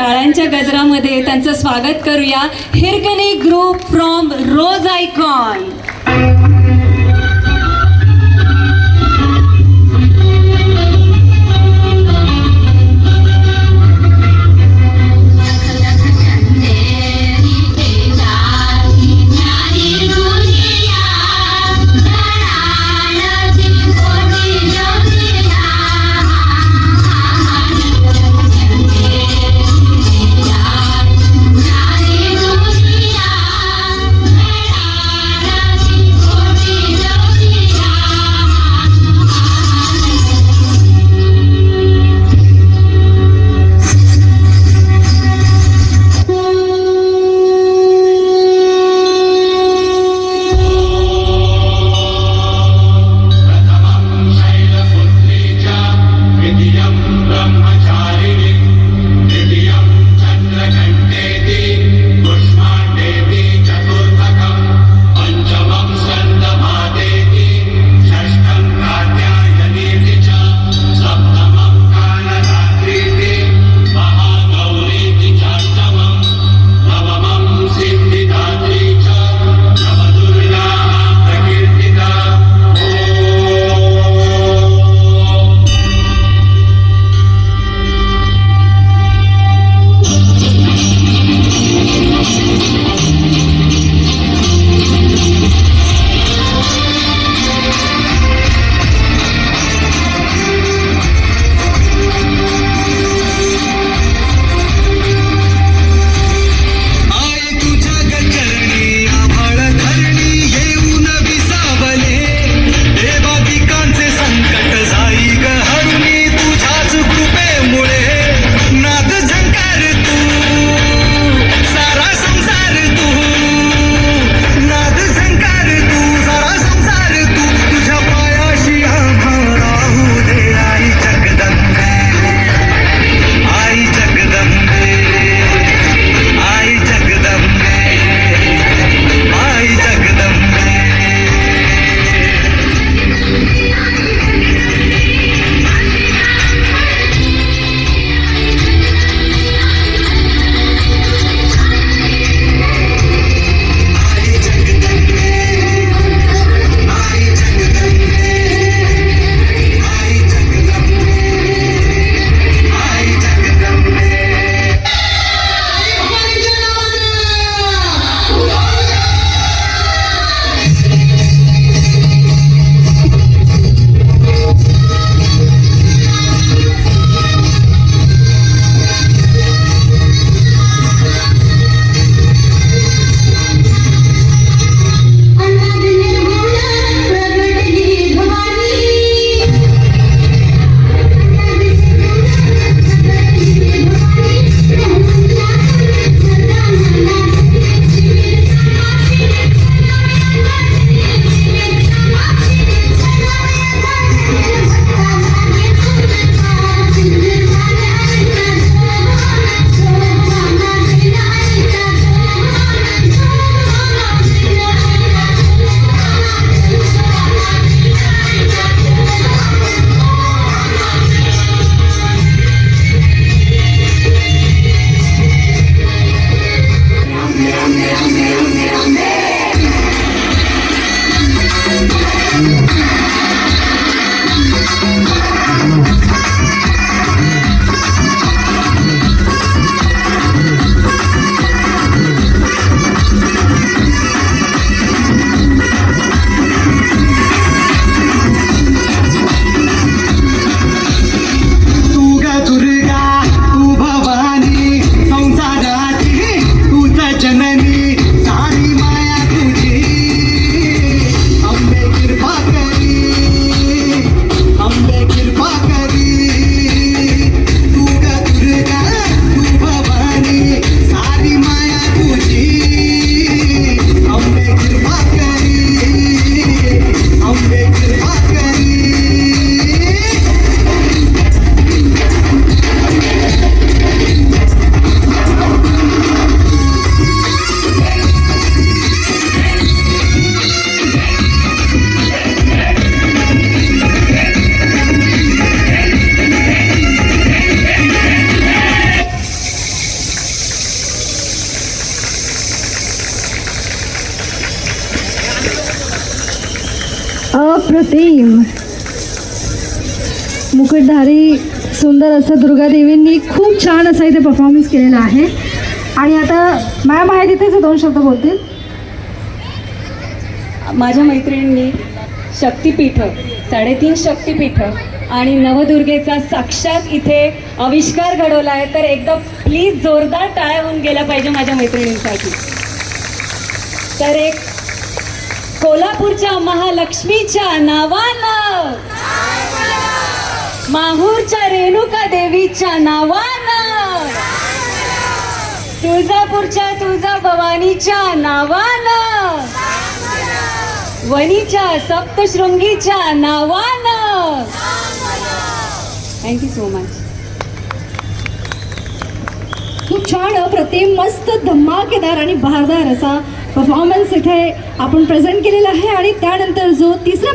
टाळ्यांच्या गजरामध्ये त्यांचं स्वागत करूया. Hirkani group from rose icon. अप्रतिम. मुकुटधारी सुंदर असं दुर्गादेवींनी खूप छान असं इथे परफॉर्मन्स केलेला आहे. आणि आता मॅम आहे तिथेच 2 शब्द बोलतील. माझ्या मैत्रिणींनी शक्तिपीठ 3.5 शक्तिपीठ आणि नवदुर्गेचा साक्षात इथे आविष्कार घडवला आहे. तर एकदा प्लीज जोरदार टाळ्या होऊन गेल्या पाहिजे माझ्या मैत्रिणींसाठी. तर एक कोल्हापूरच्या महालक्ष्मीच्या नावानं, माहूरच्या रेणुका देवीच्या नावानं, तुळजापूरच्या तुळजाभवानीच्या नावानं, वणीच्या सप्तशृंगीच्या नावानं. Thank you so much. खूप छान अप्रतिम मस्त धमाकेदार आणि बहारदार असा परफॉर्मन्स इथे आपण प्रेझेंट केलेला आहे. आणि त्यानंतर जो तिसरा